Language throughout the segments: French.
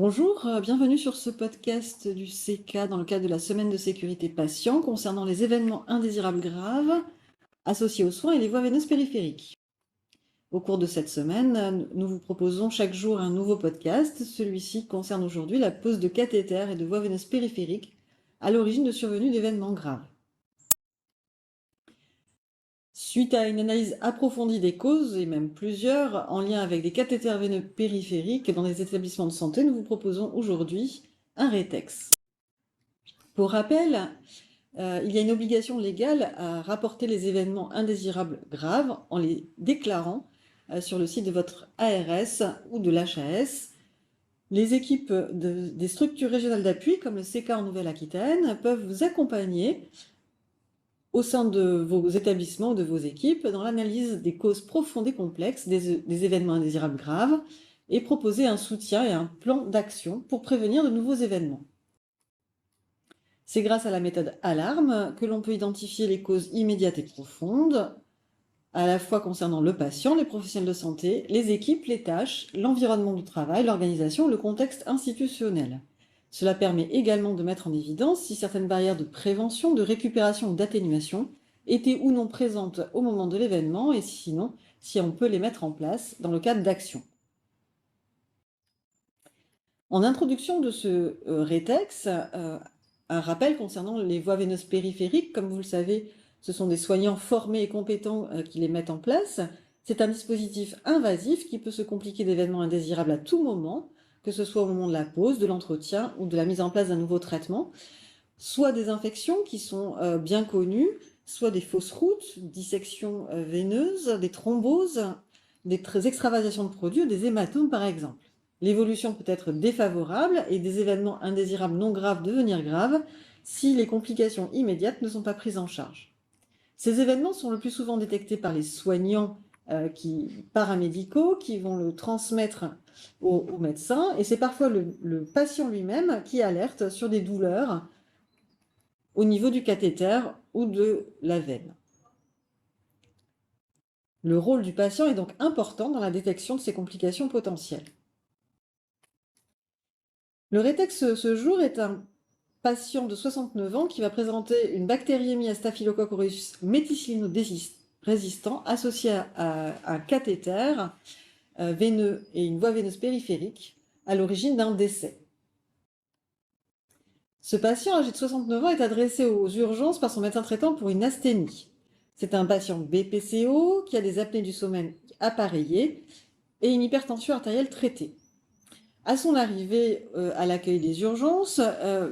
Bonjour, bienvenue sur ce podcast du CK dans le cadre de la semaine de sécurité patient concernant les événements indésirables graves associés aux soins et les voies veineuses périphériques. Au cours de cette semaine, nous vous proposons chaque jour un nouveau podcast. Celui-ci concerne aujourd'hui la pose de cathéters et de voies veineuses périphériques à l'origine de survenue d'événements graves. Suite à une analyse approfondie des causes, et même plusieurs, en lien avec des cathéters veineux périphériques dans les établissements de santé, nous vous proposons aujourd'hui un rétex. Pour rappel, il y a une obligation légale à rapporter les événements indésirables graves en les déclarant sur le site de votre ARS ou de l'HAS. Les équipes des structures régionales d'appui, comme le CK en Nouvelle-Aquitaine, peuvent vous accompagner au sein de vos établissements ou de vos équipes dans l'analyse des causes profondes et complexes des événements indésirables graves et proposer un soutien et un plan d'action pour prévenir de nouveaux événements. C'est grâce à la méthode ALARME que l'on peut identifier les causes immédiates et profondes, à la fois concernant le patient, les professionnels de santé, les équipes, les tâches, l'environnement du travail, l'organisation, le contexte institutionnel. Cela permet également de mettre en évidence si certaines barrières de prévention, de récupération ou d'atténuation étaient ou non présentes au moment de l'événement et sinon, si on peut les mettre en place dans le cadre d'actions. En introduction de ce rétex, un rappel concernant les voies veineuses périphériques. Comme vous le savez, ce sont des soignants formés et compétents qui les mettent en place. C'est un dispositif invasif qui peut se compliquer d'événements indésirables à tout moment, que ce soit au moment de la pause, de l'entretien ou de la mise en place d'un nouveau traitement, soit des infections qui sont bien connues, soit des fausses routes, dissections veineuses, des thromboses, des extravasations de produits ou des hématomes par exemple. L'évolution peut être défavorable et des événements indésirables non graves devenir graves si les complications immédiates ne sont pas prises en charge. Ces événements sont le plus souvent détectés par les soignants paramédicaux qui vont le transmettre aux médecins et c'est parfois le patient lui-même qui alerte sur des douleurs au niveau du cathéter ou de la veine. Le rôle du patient est donc important dans la détection de ces complications potentielles. Le rétex ce jour est un patient de 69 ans qui va présenter une bactériémie à Staphylococcus aureus méthicillino-résistant associée à un cathéter veineux et une voie veineuse périphérique à l'origine d'un décès. Ce patient âgé de 69 ans est adressé aux urgences par son médecin traitant pour une asthénie. C'est un patient BPCO qui a des apnées du sommeil appareillées et une hypertension artérielle traitée. À son arrivée à l'accueil des urgences,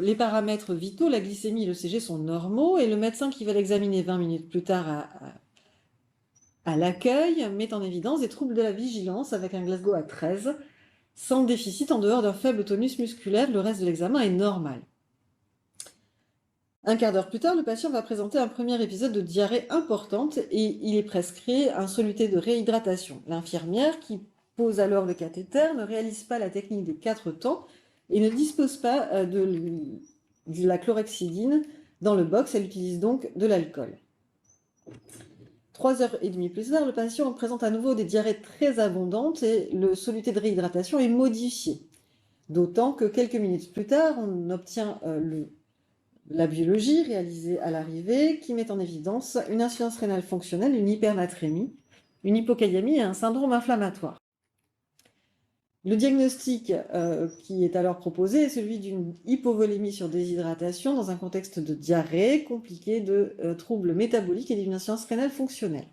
les paramètres vitaux, la glycémie et le CG sont normaux et le médecin qui va l'examiner 20 minutes plus tard à l'accueil met en évidence des troubles de la vigilance avec un Glasgow à 13, sans déficit en dehors d'un faible tonus musculaire. Le reste de l'examen est normal. Un quart d'heure plus tard, le patient va présenter un premier épisode de diarrhée importante et il est prescrit un soluté de réhydratation. L'infirmière qui pose alors le cathéter ne réalise pas la technique des 4 temps et ne dispose pas de la chlorhexidine dans le box. Elle utilise donc de l'alcool. 3h30 plus tard, le patient présente à nouveau des diarrhées très abondantes et le soluté de réhydratation est modifié. D'autant que quelques minutes plus tard, on obtient la biologie réalisée à l'arrivée qui met en évidence une insuffisance rénale fonctionnelle, une hypernatrémie, une hypokaliémie et un syndrome inflammatoire. Le diagnostic qui est alors proposé est celui d'une hypovolémie sur déshydratation dans un contexte de diarrhée compliqué de troubles métaboliques et d'une insuffisance rénale fonctionnelle.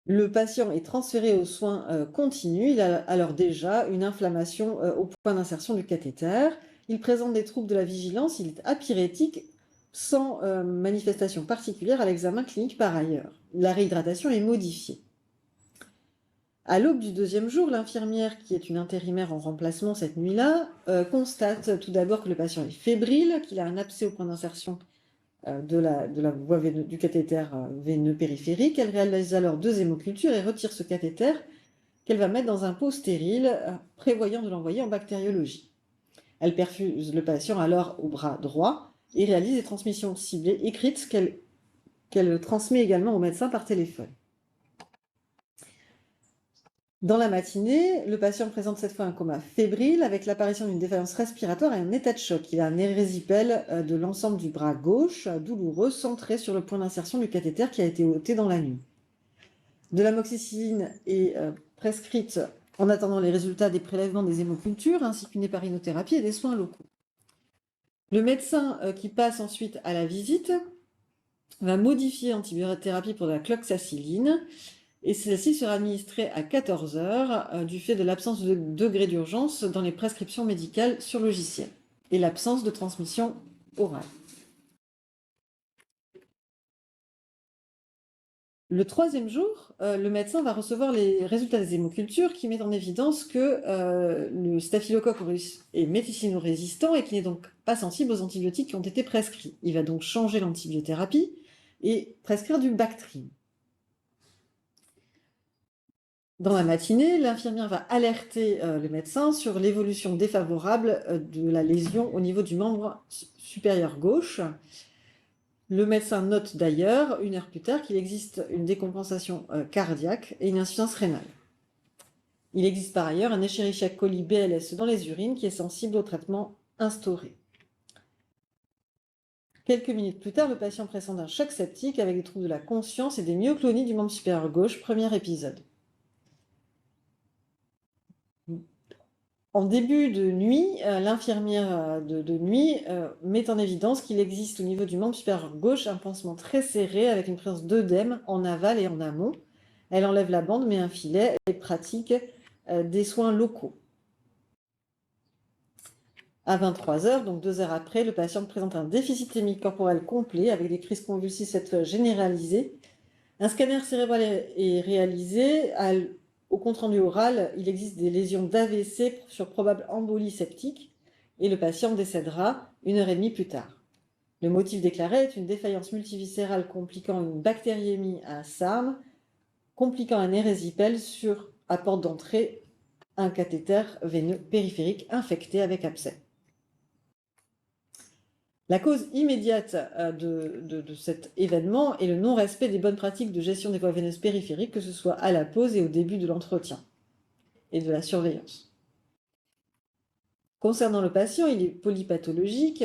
Le patient est transféré aux soins continus. Il a alors déjà une inflammation au point d'insertion du cathéter. Il présente des troubles de la vigilance. Il est apyrétique sans manifestation particulière à l'examen clinique par ailleurs. La réhydratation est modifiée. À l'aube du deuxième jour, l'infirmière, qui est une intérimaire en remplacement cette nuit-là, constate tout d'abord que le patient est fébrile, qu'il a un abcès au point d'insertion de la voie du cathéter veineux périphérique. Elle réalise alors 2 hémocultures et retire ce cathéter qu'elle va mettre dans un pot stérile, prévoyant de l'envoyer en bactériologie. Elle perfuse le patient alors au bras droit et réalise des transmissions ciblées écrites qu'elle transmet également au médecin par téléphone. Dans la matinée, le patient présente cette fois un coma fébrile avec l'apparition d'une défaillance respiratoire et un état de choc. Il a un érésipèle de l'ensemble du bras gauche, douloureux, centré sur le point d'insertion du cathéter qui a été ôté dans la nuit. De l'amoxicilline est prescrite en attendant les résultats des prélèvements des hémocultures, ainsi qu'une héparinothérapie et des soins locaux. Le médecin qui passe ensuite à la visite va modifier l'antibiothérapie pour de la cloxacilline, et celle-ci sera administrée à 14 heures du fait de l'absence de degré d'urgence dans les prescriptions médicales sur logiciel et l'absence de transmission orale. Le troisième jour, le médecin va recevoir les résultats des hémocultures qui mettent en évidence que le staphylocoque aureus est méticillino-résistant et qu'il n'est donc pas sensible aux antibiotiques qui ont été prescrits. Il va donc changer l'antibiothérapie et prescrire du Bactrim. Dans la matinée, l'infirmière va alerter le médecin sur l'évolution défavorable de la lésion au niveau du membre supérieur gauche. Le médecin note d'ailleurs, 1 heure plus tard, qu'il existe une décompensation cardiaque et une insuffisance rénale. Il existe par ailleurs un Escherichia coli BLS dans les urines qui est sensible au traitement instauré. Quelques minutes plus tard, le patient présente un choc septique avec des troubles de la conscience et des myoclonies du membre supérieur gauche, premier épisode. En début de nuit, l'infirmière de nuit met en évidence qu'il existe au niveau du membre supérieur gauche un pansement très serré avec une présence d'œdème en aval et en amont. Elle enlève la bande, met un filet et pratique des soins locaux. À 23 heures, donc 2 heures après, le patient présente un déficit hémicorporel complet avec des crises convulsives cette fois généralisées. Un scanner cérébral est réalisé. Au compte-rendu oral, il existe des lésions d'AVC sur probable embolie septique et le patient décédera 1 heure et demie plus tard. Le motif déclaré est une défaillance multiviscérale compliquant une bactériémie à SARM, compliquant un érésipèle à porte d'entrée, un cathéter veineux périphérique infecté avec abcès. La cause immédiate de cet événement est le non-respect des bonnes pratiques de gestion des voies veineuses périphériques, que ce soit à la pause et au début de l'entretien et de la surveillance. Concernant le patient, il est polypathologique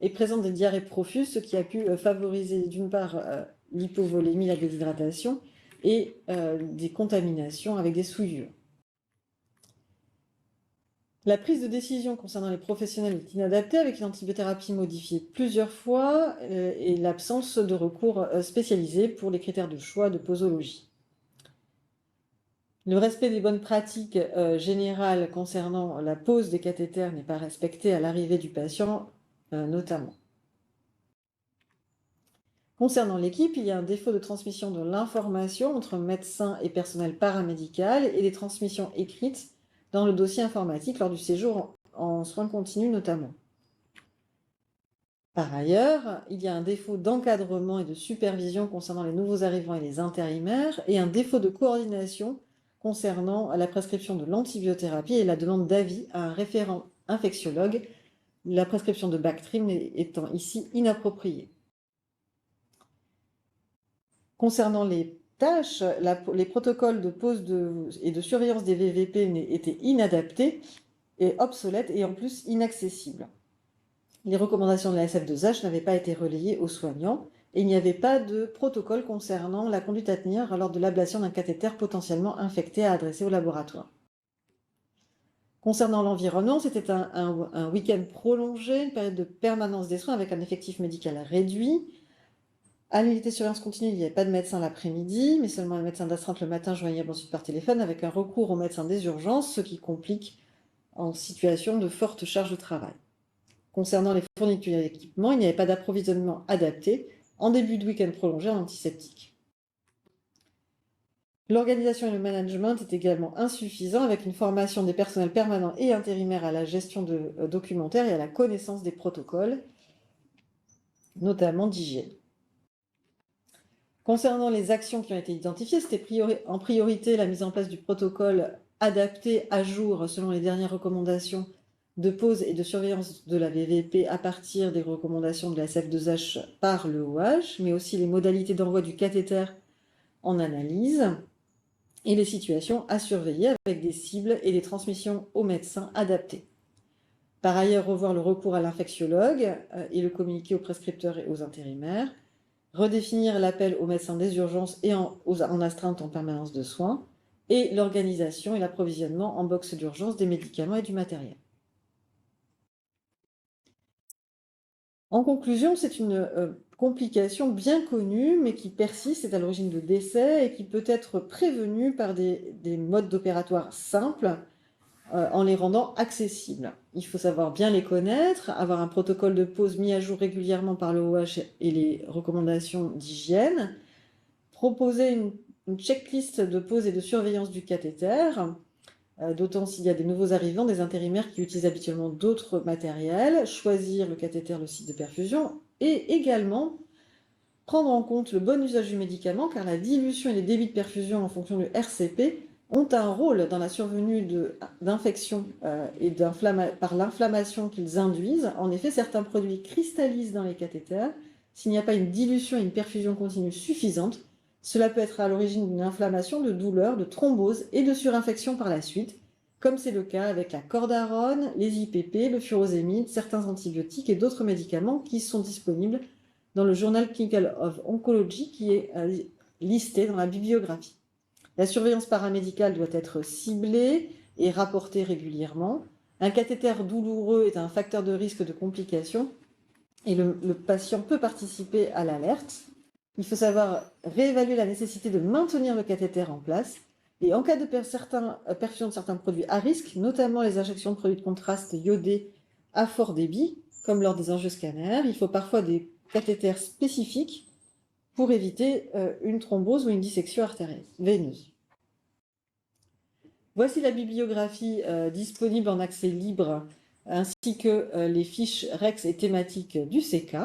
et présente des diarrhées profuses, ce qui a pu favoriser d'une part l'hypovolémie, la déshydratation et des contaminations avec des souillures. La prise de décision concernant les professionnels est inadaptée avec une antibiothérapie modifiée plusieurs fois et l'absence de recours spécialisé pour les critères de choix de posologie. Le respect des bonnes pratiques générales concernant la pose des cathéters n'est pas respecté à l'arrivée du patient notamment. Concernant l'équipe, il y a un défaut de transmission de l'information entre médecins et personnel paramédical et des transmissions écrites dans le dossier informatique lors du séjour en soins continus notamment. Par ailleurs, il y a un défaut d'encadrement et de supervision concernant les nouveaux arrivants et les intérimaires et un défaut de coordination concernant la prescription de l'antibiothérapie et la demande d'avis à un référent infectiologue, la prescription de Bactrim étant ici inappropriée. Concernant les tâches, les protocoles de pose et de surveillance des VVP étaient inadaptés et obsolètes et en plus inaccessibles. Les recommandations de la SF2H n'avaient pas été relayées aux soignants et il n'y avait pas de protocole concernant la conduite à tenir lors de l'ablation d'un cathéter potentiellement infecté à adresser au laboratoire. Concernant l'environnement, c'était un week-end prolongé, une période de permanence des soins avec un effectif médical réduit. À l'unité de surveillance continue, il n'y avait pas de médecin l'après-midi, mais seulement un médecin d'astreinte le matin joignable ensuite par téléphone avec un recours au médecin des urgences, ce qui complique en situation de forte charge de travail. Concernant les fournitures d'équipement, il n'y avait pas d'approvisionnement adapté en début de week-end prolongé en antiseptique. L'organisation et le management est également insuffisant avec une formation des personnels permanents et intérimaires à la gestion de documentaire et à la connaissance des protocoles, notamment d'hygiène. Concernant les actions qui ont été identifiées, c'était en priorité la mise en place du protocole adapté à jour selon les dernières recommandations de pose et de surveillance de la VVP à partir des recommandations de la SF2H par le OH, mais aussi les modalités d'envoi du cathéter en analyse et les situations à surveiller avec des cibles et des transmissions aux médecins adaptés. Par ailleurs, revoir le recours à l'infectiologue et le communiquer aux prescripteurs et aux intérimaires. Redéfinir l'appel aux médecins des urgences et en astreinte en permanence de soins. Et l'organisation et l'approvisionnement en box d'urgence des médicaments et du matériel. En conclusion, c'est une complication bien connue, mais qui persiste, c'est à l'origine de décès et qui peut être prévenue par des modes d'opératoire simples en les rendant accessibles. Il faut savoir bien les connaître, avoir un protocole de pause mis à jour régulièrement par l'OH et les recommandations d'hygiène, proposer une checklist de pause et de surveillance du cathéter, d'autant s'il y a des nouveaux arrivants, des intérimaires qui utilisent habituellement d'autres matériels, choisir le cathéter, le site de perfusion, et également prendre en compte le bon usage du médicament, car la dilution et les débits de perfusion en fonction du RCP ont un rôle dans la survenue d'infections et par l'inflammation qu'ils induisent. En effet, certains produits cristallisent dans les cathéters. S'il n'y a pas une dilution et une perfusion continue suffisante, cela peut être à l'origine d'une inflammation, de douleur, de thrombose et de surinfection par la suite, comme c'est le cas avec la cordarone, les IPP, le furosémide, certains antibiotiques et d'autres médicaments qui sont disponibles dans le Journal Clinical of Oncology qui est listé dans la bibliographie. La surveillance paramédicale doit être ciblée et rapportée régulièrement. Un cathéter douloureux est un facteur de risque de complications et le patient peut participer à l'alerte. Il faut savoir réévaluer la nécessité de maintenir le cathéter en place. Et en cas de perfusion de certains produits à risque, notamment les injections de produits de contraste iodés à fort débit, comme lors des angioscanners, il faut parfois des cathéters spécifiques pour éviter une thrombose ou une dissection artérielle veineuse. Voici la bibliographie disponible en accès libre, ainsi que les fiches REX et thématiques du CK.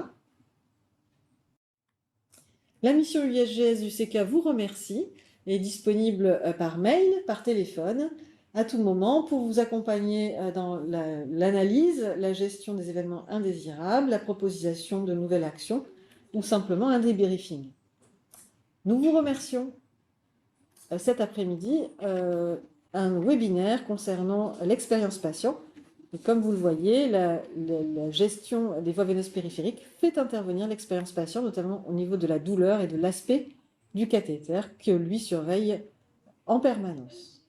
La mission USGS du CK vous remercie et est disponible par mail, par téléphone, à tout moment pour vous accompagner dans l'analyse, la gestion des événements indésirables, la proposition de nouvelles actions ou simplement un débriefing. Nous vous remercions cet après-midi un webinaire concernant l'expérience patient. Et comme vous le voyez, la gestion des voies veineuses périphériques fait intervenir l'expérience patient, notamment au niveau de la douleur et de l'aspect du cathéter que lui surveille en permanence.